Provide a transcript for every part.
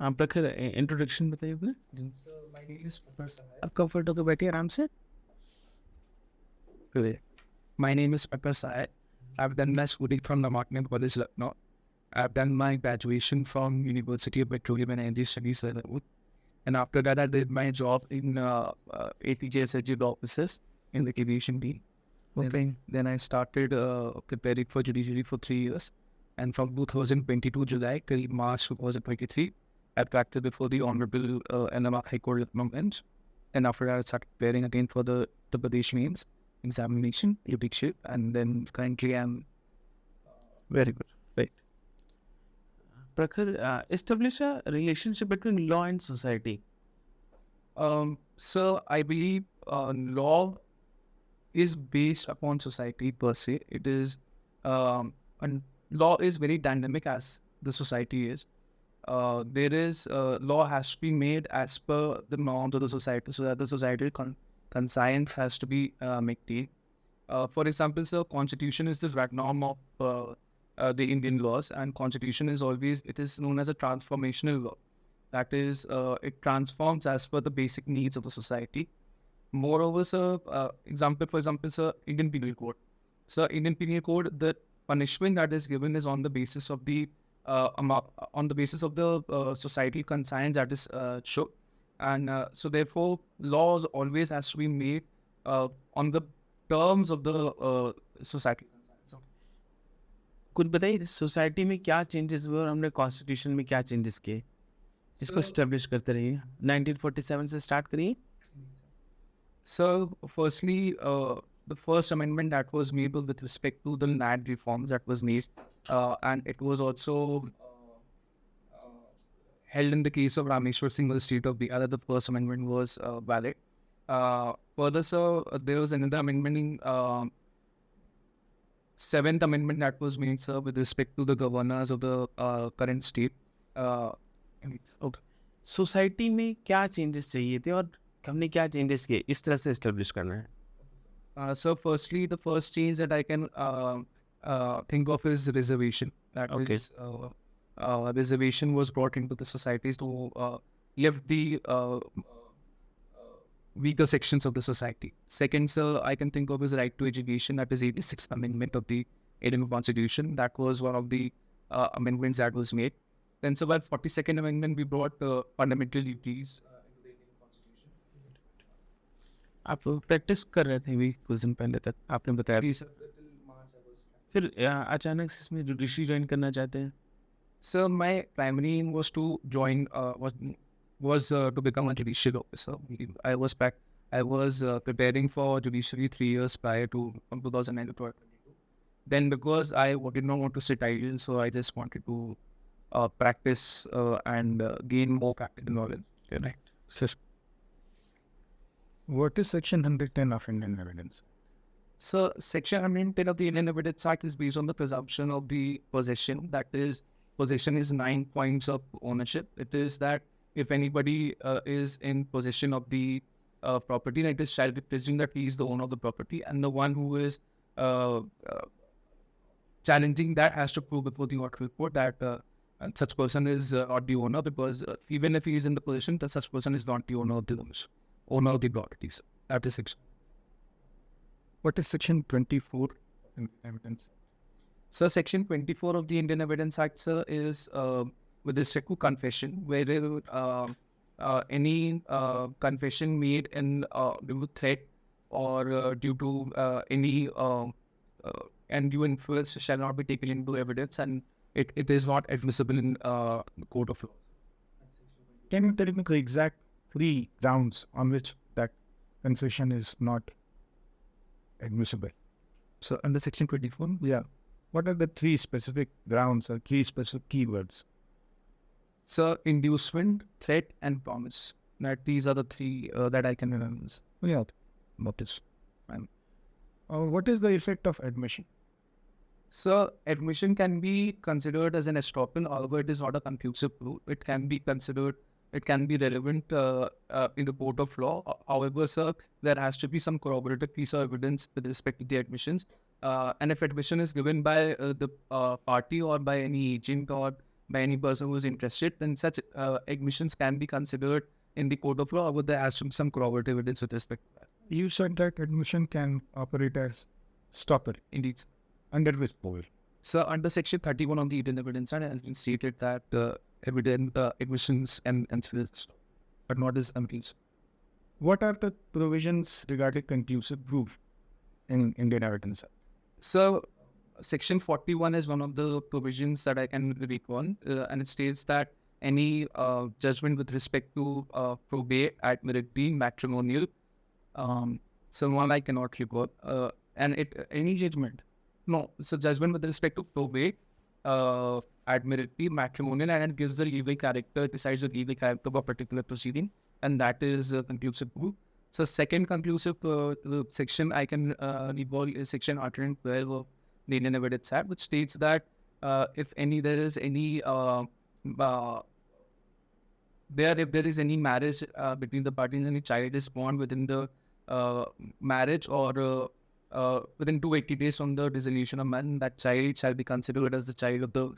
हाँ प्रखर, इंट्रोडक्शन बताइए अपने। My name is Prakhar Sahai. आप कंफर्ट होकर बैठिए आराम से। My name is Prakhar Sahai. I've done my schooling from the Marketing College, Lucknow. I've done my graduation from University of Petroleum and Energy Studies, Dehradun. And after that, I did my job in APJ-SJ offices in the aviation team. Okay. Then I started preparing for judiciary for 3 years. And from 2022 July till March 2023, I practiced before the Honorable NMR High Court Lucknow bench. And after that, I started preparing again for the Pradesh mains examination, UPIC, and then currently I'm Very good. Right. Prakhar, establish a relationship between law and society. so I believe law is based upon society per se. It is and law is very dynamic as the society is. There is law has to be made as per the norms of the society, so that the societal conscience has to be maintained. For example, sir, constitution is this right norm of the Indian laws, and constitution is always, it is known as a transformational law. That is, it transforms as per the basic needs of the society. Moreover, sir, for example, sir, Indian Penal Code. So, Indian Penal Code, the punishment that is given is on the basis of the societal conscience that is shown, and so therefore, laws always has to be made on the terms of the societal conscience. कुछ बताइए society में क्या changes हुए और हमने constitution में क्या changes किए, इसको एस्टेब्लिश करते रहिए। 1947 से स्टार्ट करिए। So, firstly, the first amendment that was made was with respect to the land reforms that was made, and it was also held in the case of Rameshwar single state of the other. The first amendment was valid. Further, sir, there was another amendment in seventh amendment that was made, sir, with respect to the governors of the current state. Okay, society में क्या changes चाहिए थे और हमने क्या changes किए, इस तरह से एस्टेब्लिश करना है। So, firstly, the first change that I can think of is reservation. That Okay. is, reservation was brought into the societies to lift the weaker sections of the society. Second, sir, I can think of is right to education. That is 86th Amendment of the Indian Constitution. That was one of the amendments that was made. Then, sir, by 42nd Amendment, we brought fundamental duties into the Indian Constitution. आप practice कर रहे थे अभी कुछ दिन पहले तक, आपने बताया। Yes, sir, till March I was. फिर अचानक से इसमें जुडिशरी ज्वाइन करना चाहते हैं। So my primary aim was to join to become a judicial officer. I was preparing for judiciary 3 years prior to from 2009 to 2022. Then because I did not want to sit idle, so I just wanted to practice and gain more practical knowledge. Right. Sir. What is Section 110 of Indian Evidence? So Section 110 of the Indian Evidence Act is based on the presumption of the possession. That is, possession is 9 points of ownership. It is that if anybody is in possession of the property, then it is shall be presumed that he is the owner of the property, and the one who is challenging that has to prove before the audit report that such person is not the owner, because even if he is in the possession, that such person is not the owner of the properties. That is section. What is Section 24 of Indian Evidence? So, Section 24 of the Indian Evidence Act, sir, is with respect to confession, where any confession made in due to threat or due to any undue influence shall not be taken into evidence, and it is not admissible in the court of law. Can you tell me the exact 3 grounds on which that concession is not admissible? So, under Section 24? Yeah. What are the 3 specific grounds or 3 specific keywords? So, inducement, threat, and promise. These are the 3 that I can remember. Yeah. Notice. What is the effect of admission? So, admission can be considered as an estoppel. However, it is not a conclusive proof. It can be considered, it can be relevant in the court of law. However, sir, there has to be some corroborative piece of evidence with respect to the admissions. And if admission is given by the party or by any agent or by any person who is interested, then such admissions can be considered in the court of law, but there has to be some corroborative evidence with respect to that. You said that admission can operate as stopper. Indeed. Under which provision? So under Section 31 of the Indian Evidence Act, it has been stated that admissions and stop, but not as appeals. What are the provisions regarding conclusive proof in Indian Evidence Act? So Section 41 is one of the provisions that I can recall, and it states that any judgment with respect to probate, admiralty, matrimonial, someone I cannot recall, and any judgment. No, so judgment with respect to probate, admiralty, matrimonial, and it gives the legal character, decides the legal character of a particular proceeding, and that is conclusive proof. So second conclusive section I can recall is Section 112 of the Indian Evidence Act, which states that if there is any marriage between the parties and any child is born within the marriage or within 280 days from the dissolution of marriage, that child shall be considered as the child of the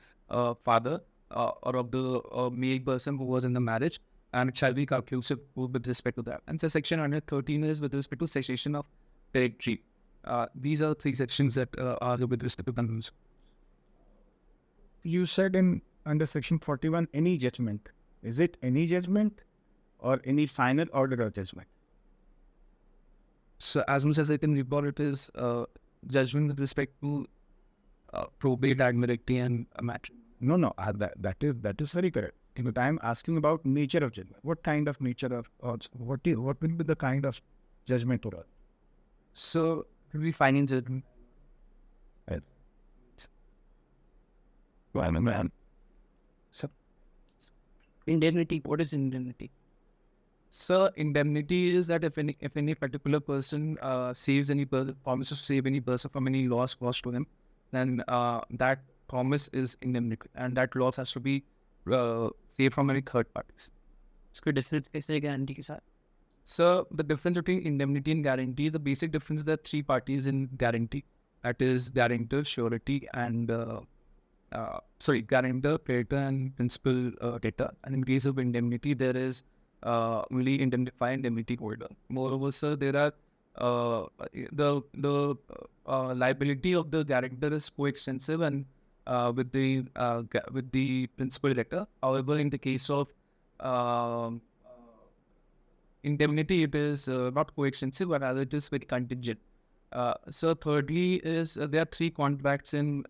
father or of the male person who was in the marriage, and it shall be conclusive with respect to that. And so Section 113 is with respect to cessation of territory. These are three sections that are with respect to conclusive. You said under Section 41, any judgment. Is it any judgment or any final order of judgment? So as much as I can recall, it is judgment with respect to probate, admiralty, and matrimony. No, that is very correct. But I am asking about nature of judgment. What kind of nature of, what will be the kind of judgment or? So it will be final judgment. So, indemnity. What is indemnity? So indemnity is that if any particular person promises to save any person from any loss caused to him, then that promise is indemnity, and that loss has to be saved from any third parties. इसका difference कैसे है guarantee के साथ? So the difference between indemnity and guarantee, the basic difference is there are three parties in guarantee. That is guarantor, surety, and guarantor, creditor, and principal debtor. And in case of indemnity, there is only indemnify indemnity holder. Moreover, sir, there are the liability of the guarantor is coextensive and with the principal debtor. However, in the case of indemnity, it is not coextensive, but rather it is very contingent. So thirdly is there are three contracts in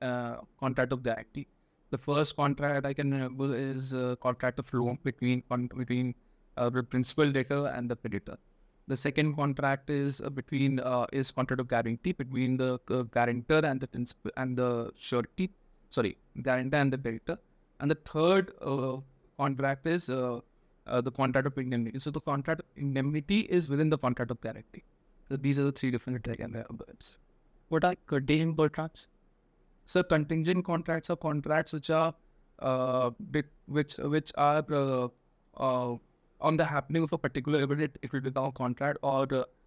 contract of guarantee. The first contract I can remember is contract of loan between the principal debtor and the creditor. The second contract is is contract of guarantee between the guarantor and the principal and the surety. Sorry, guarantor and the creditor. And the third contract is the contract of indemnity. So the contract of indemnity is within the contract of guarantee. So these are the three different types. What are contingent contracts? So contingent contracts are contracts which are on the happening of a particular event, if it becomes a contract, or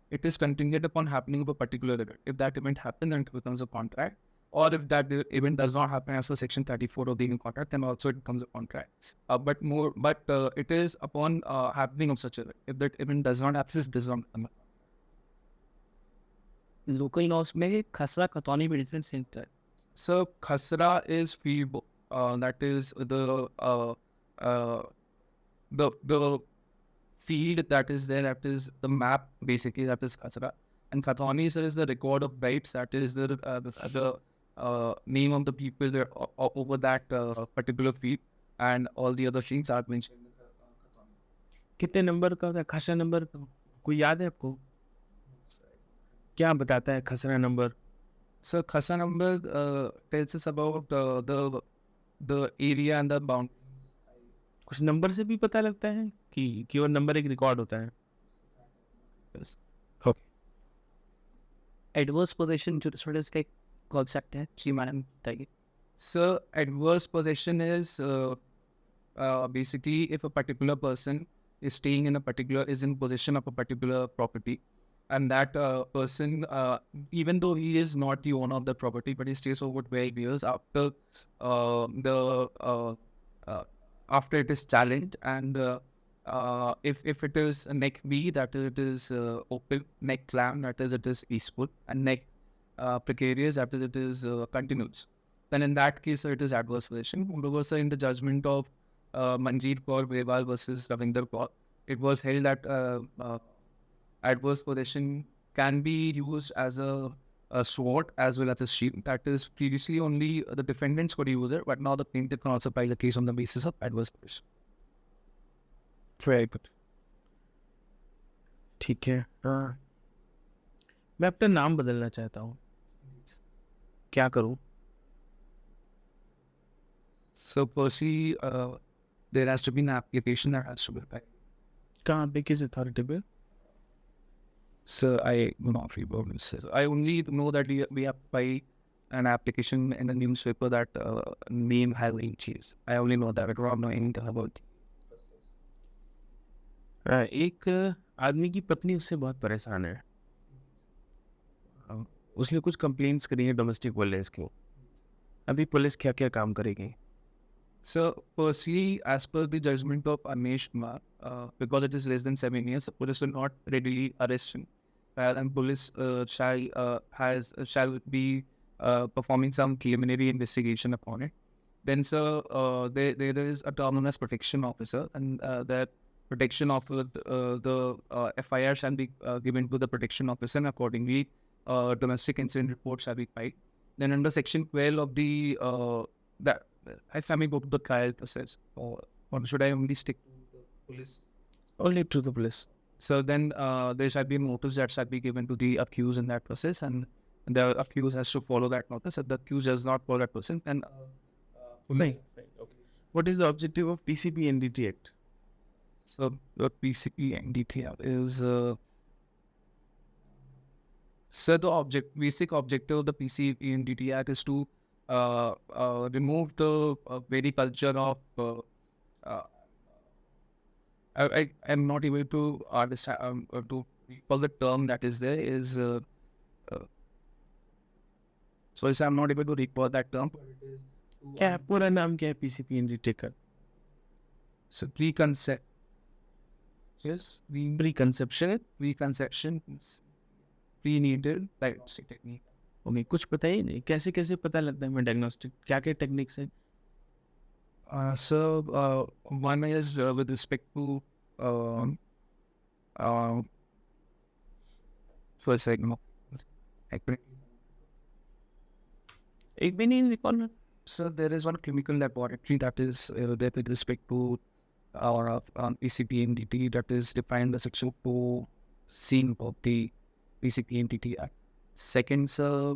it is contingent upon happening of a particular event. If that event happens, then it becomes a contract. Or if that event does not happen as per Section 34 of the Indian contract, then also it becomes a contract. But it is upon happening of such event. If that event does not happen, it does not happen. Local laws में खसरा खतौनी में difference है. So khasra is field, that is the field that is there, that is the map basically, that is khasra. And khatoni, sir, is the record of rights, that is the name of the people there over that particular field, and all the other things are mentioned in the khatoni. कितने number का होता है खसरा number? कोई याद है आपको? क्या बताता है खसरा number? So khasra number tells us about the area and the boundaries. कुछ नंबर से भी पता लगता है कि केवल नंबर एक रिकॉर्ड होता है? okay. Adverse possession jurisprudence का एक concept है, जी मैडम बताइए. So adverse possession is basically if a particular person is in possession of a particular property, and that person, even though he is not the owner of the property, but he stays over 12 years after the after it is challenged, and if it is a neck B, that is, it is open, neck clam, that is, it is peaceful, and neck precarious, that is, it is continuous. Then in that case, it is adverse possession. Moreover, sir, in the judgment of Manjeet Kaur Grewal versus Ravinder Kaur, it was held that adverse possession can be used as a sword as well as a shield. That is, previously only the defendants could use it, but now the plaintiff can also file the case on the basis of adverse possession. Very good. ठीक है. मैं अपना नाम बदलना चाहता हूँ, क्या करूँ? So firstly, there has to be an application that has to be filed. कहाँ पे, किस अथॉरिटी पे? So I do not remember this. So I only know that we have filed an application in the newspaper that name has been changed. I only know that. I don't know anything about. एक आदमी की पत्नी उससे बहुत परेशान है. उसने कुछ कंप्लेंट्स करी हैं डोमेस्टिक वायलेंस की. अभी पुलिस क्या क्या काम करेगी? So firstly, as per the judgment of Anish Kumar, because it is less than 7 years, the police will not readily arrest him, and police shall be performing some preliminary investigation upon it. Then, sir, there is a term known as protection officer, and that protection of the FIR shall be given to the protection officer, and accordingly, domestic incident report shall be filed. Then, under section 12 of the that. If I may go to the trial process, or should I only stick to the police? Only to the police. So then there shall be a notice that shall be given to the accused in that process, and the accused has to follow that notice. If the accused does not follow that process, then Okay. What is the objective of PCP-NDT Act? So the PCP-NDT Act is so the basic objective of the PCP-NDT Act is to remove the very culture of I am not able to understand to recall the term that is there is so I'm not able to recall that term. क्या है पूरा नाम, क्या है PCP-NDT का? So preconcept, yes, Preconception. prenatal diagnostic technique. Okay, कुछ पता ही नहीं, कैसे कैसे पता लगता है हमें डायग्नोस्टिक, क्या क्या टेक्निक्स है? So one is with respect to first segment. एक भी नहीं recall. So there is one clinical laboratory that is there with respect to our PCP-NDT that is defined as section 2 scene of the PCP-NDT Act. Second, sir,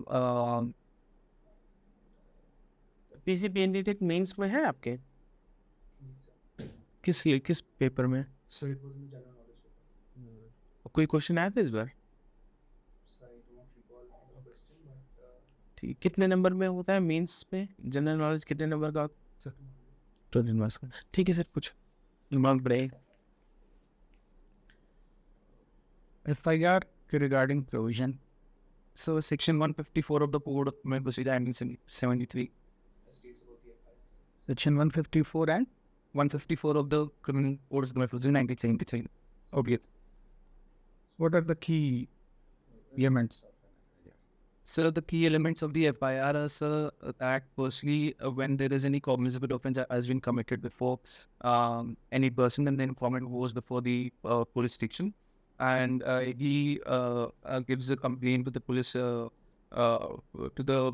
PCP-NDT Act mains में है आपके? किस paper में? So it was in the general knowledge paper. कोई question आया था इस बार? So I don't recall the question, but ठीक, कितने नंबर में होता है मेंस में? जनरल नॉलेज कितने नंबर का? 20 मार्क्स का. ठीक है सर, कुछ दिमाग बढ़े. FIR regarding provision. so section 154 of the Code of Criminal Procedure 1973. Section 154 and 154 of the Criminal Code of Criminal Procedure 1973. okay. What are the key elements? So the key elements of the FIR are that firstly, when there is any cognizable offence that has been committed before any person, and the informant goes before the police station, and he gives a complaint to the police to the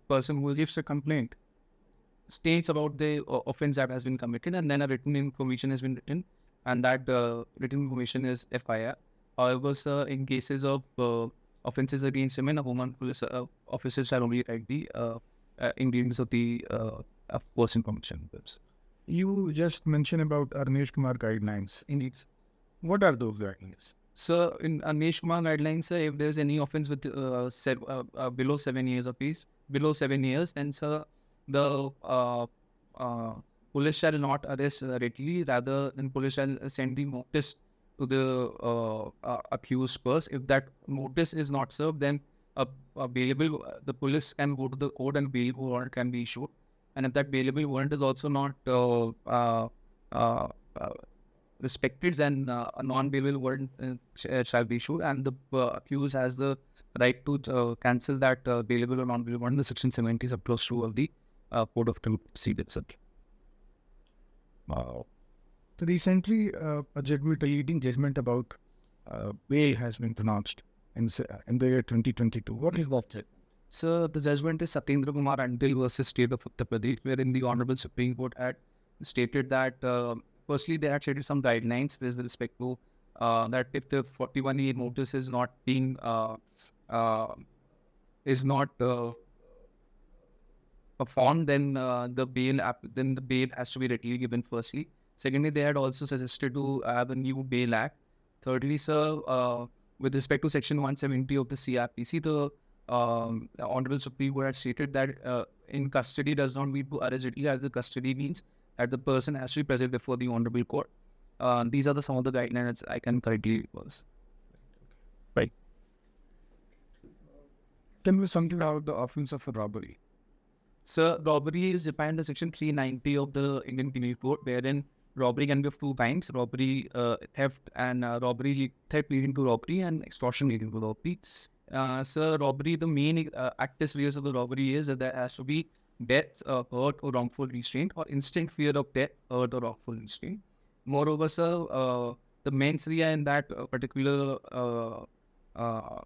person who gives a complaint, states about the offence that has been committed, and then a written information has been written, and that written information is FIR. However, sir, in cases of offences against women, a woman police officer shall only write the ingredients of the person commission. You just mentioned about Anish Kumar guidelines. Indeed. What are those guidelines? So, in Anish Kumar guidelines, sir, if there is any offence with below 7 years of age, then sir, the police shall not arrest readily. Rather, then police shall send the notice to the accused first. If that notice is not served, then the police can go to the court and bail warrant can be issued. and if that bailable warrant is also not respected, then a non-bailable warrant shall be issued, and the accused has the right to cancel that bailable or non-bailable warrant. The Section 70 of Clause 2 of the Code of Criminal Procedure itself. So recently, a leading judgment about bail has been pronounced in the year 2022. What is that? So the judgment is Satyendra Kumar Until versus State of Uttar Pradesh, wherein the Honorable Supreme Court had stated that firstly they had stated some guidelines with respect to that if the 41A notice is not being performed, then the bail has to be readily given. Firstly, secondly, they had also suggested to have a new bail act. Thirdly, sir, with respect to Section 170 of the CRPC, the Honorable Supreme Court had stated that in custody does not mean to arrest, as the custody means that the person has to be present before the Honorable Court. These are some of the guidelines I can correctly use. Right. Tell me something about the offense of robbery. So robbery is defined as Section 390 of the Indian Penal Code, wherein robbery can be of two kinds: robbery, theft, and theft leading to robbery, and extortion leading to robbery. So robbery, the main actus reus of the robbery is that there has to be death, hurt, or wrongful restraint, or instant fear of death, hurt, or wrongful restraint. Moreover, sir, the mens rea in that particular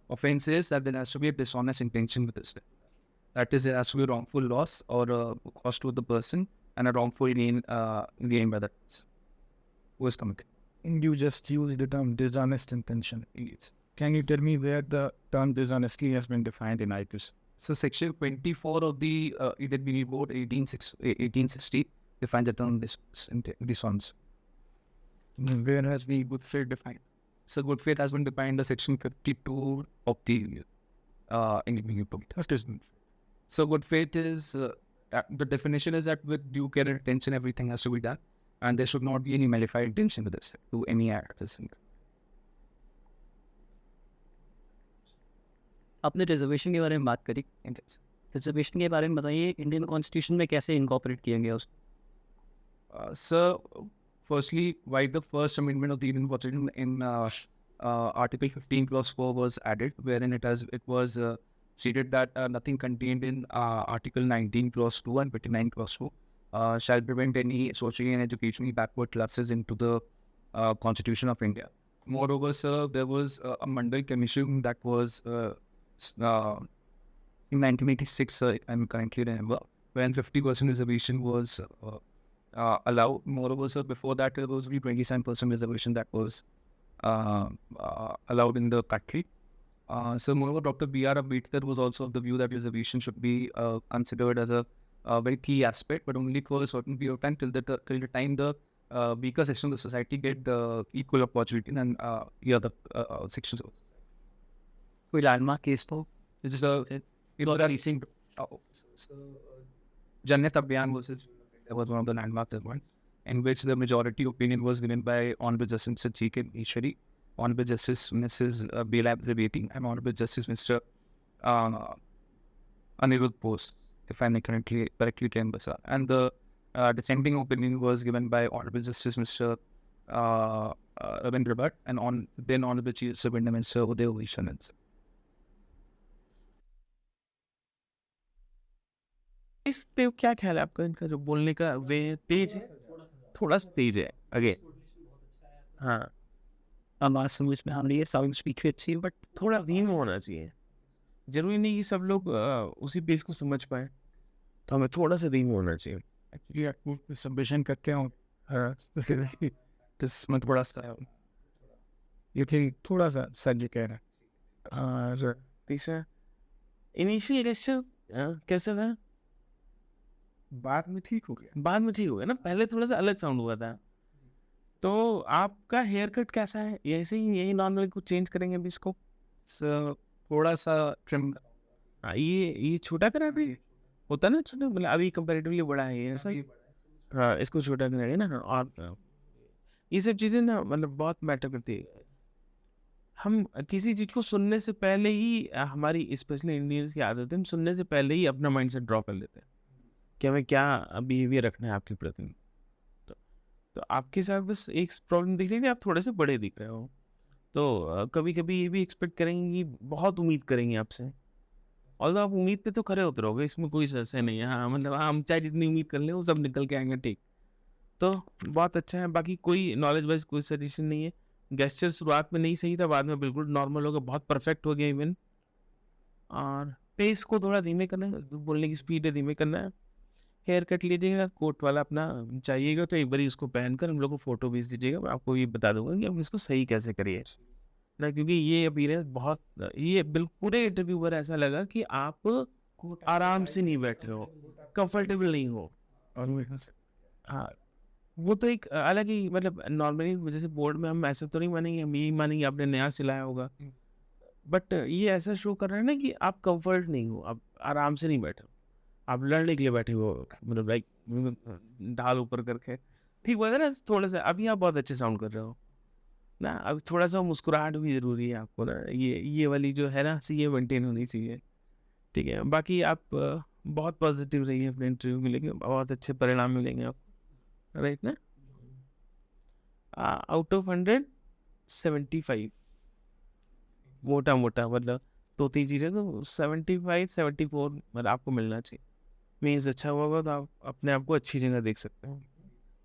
offence is that there has to be a dishonest intention with this. That is, there has to be a wrongful loss or a cost to the person, and a wrongful gain by the person who is committed. You just used the term dishonest intention. Can you tell me where the term dishonesty has been defined in IPS? So Section 24 of the Indian Penal Code 1860 defines the term dishonest. Where has the Good faith defined? So good faith has been defined as Section 52 of the Indian Penal Code. What is So good faith is, the definition is that with due care and attention, everything has to be done, and there should not be any malified intention with this to any act. आपने reservation के बारे में बात करी, reservation के बारे में बताइए, इंडियन कॉन्स्टिट्यूशन में कैसे इनकॉर्पोरेट किया गया उसको? So, firstly, why the first amendment of the Indian Constitution in Article 15 Clause 4 was added, wherein it was stated that nothing contained in Article 19 Clause 2 and 29 Clause 2 shall prevent any socially and educationally backward classes into the Constitution of India. Moreover, sir, there was a Mandal Commission that was in 1986, if I'm currently remember, when 50% reservation was allowed. Moreover, sir, before that, there was only 27% reservation that was allowed in the country. So, moreover, Dr. B.R. Ambedkar was also of the view that reservation should be considered as a very key aspect, but only for a certain period of time till the time the weaker section of the society get equal opportunity and the other sections of it. कोई landmark case तो It's recent. Jannat Abhiyan versus that was one of the landmark one, in which the majority opinion was given by Honorable Justice Mr. G.K. Ishwari, Honorable Justice Mrs. B.L. Abdul, and Honorable Justice Mr. Anirudh Bose, if I may correctly remember, sir. And the dissenting opinion was given by Honorable Justice Mr. Ravindra Bhatt and then Honorable Chief Justice Mr. Uday Viswanathan. इस पे क्या ख्याल है आपका? इनका जो बोलने का वे तेज है, थोड़ा सा तेज है आगे. हाँ, आवाज समझ में आ रही है, साउंड स्पीच भी अच्छी है, बट थोड़ा धीमा होना चाहिए. जरूरी नहीं कि सब लोग उसी पेज को समझ पाए, तो हमें थोड़ा सा धीमा होना चाहिए. एक्चुअली आपको सबमिशन करते हो मैं थोड़ा सा ये थोड़ा सा सर कह रहा है. तीसरा इनिशियल इलेक्शन कैसा था? बाद में ठीक हो गया. बाद में ठीक हो गया ना, पहले थोड़ा सा अलग साउंड हुआ था. तो आपका हेयर कट कैसा है? ऐसे ही यही नॉर्मल कुछ चेंज करेंगे अभी इसको? थोड़ा सा ट्रिम. ये छोटा करा अभी होता ना छोटा, मतलब अभी कंपैरेटिवली बड़ा है ये ऐसा ही. हाँ, इसको छोटा करेंगे ना. और ये सब चीज़ें ना मतलब बहुत मैटर करती है. हम किसी चीज़ को सुनने से पहले ही, हमारी स्पेशली इंडियंस की आदत है, हम सुनने से पहले ही अपना माइंड सेट ड्रॉ कर लेते हैं कि हमें क्या बिहेवियर रखना है आपके प्रति। तो आपके साथ बस एक प्रॉब्लम दिख रही थी, आप थोड़े से बड़े दिख रहे हो, तो कभी कभी ये भी एक्सपेक्ट करेंगे कि बहुत उम्मीद करेंगे आपसे, और आप उम्मीद पे तो खरे उतरोगे, इसमें कोई ऐसे नहीं है। हाँ मतलब हम चाहे जितनी उम्मीद कर लें वो सब निकल के आएंगे ठीक, तो बहुत अच्छा है। बाकी कोई नॉलेज वाइज कोई सजेशन नहीं है। गेस्चर शुरुआत में नहीं सही था, बाद में बिल्कुल नॉर्मल हो गया, बहुत परफेक्ट हो गया इवन। और पेस को थोड़ा धीमे करना है, बोलने की स्पीड है धीमे करना है। हेयर कट लीजिएगा, कोट वाला अपना चाहिएगा तो एक बार इसको पहनकर हम लोग को फोटो भेज दीजिएगा, मैं आपको ये बता दूंगा कि आप इसको सही कैसे करिए ना, क्योंकि ये अपीयरेंस बहुत, ये बिल्कुल पूरे इंटरव्यू पर ऐसा लगा कि आप आराम से नहीं बैठे हो, कंफर्टेबल नहीं हो। और हाँ, वो तो एक अलग ही मतलब नॉर्मली जैसे बोर्ड में हम ऐसे तो नहीं मानेंगे, हम यही मानेंगे आपने नया सिलाया होगा, बट ये ऐसा शो कर रहा है ना कि आप कंफर्ट नहीं हो, आप आराम से नहीं बैठे हो, आप लड़ने के लिए बैठे हो, मतलब लाइक ढाल ऊपर करके। ठीक बात है ना, थोड़ा सा अभी आप बहुत अच्छे साउंड कर रहे हो ना, अब थोड़ा सा मुस्कुराहट भी ज़रूरी है आपको ना, ये वाली जो है ना ये मेंटेन होनी चाहिए। ठीक है, बाकी आप बहुत पॉजिटिव रहिए, अपने इंटरव्यू मिलेंगे, बहुत अच्छे परिणाम मिलेंगे आपको, राइट ना। आउट ऑफ 100 75, मोटा मोटा मतलब दो तीन चीज़ें तो 75 74 मतलब आपको मिलना चाहिए। मीन्स अच्छा हुआ होगा तो आप अपने आप को अच्छी जगह देख सकते हैं।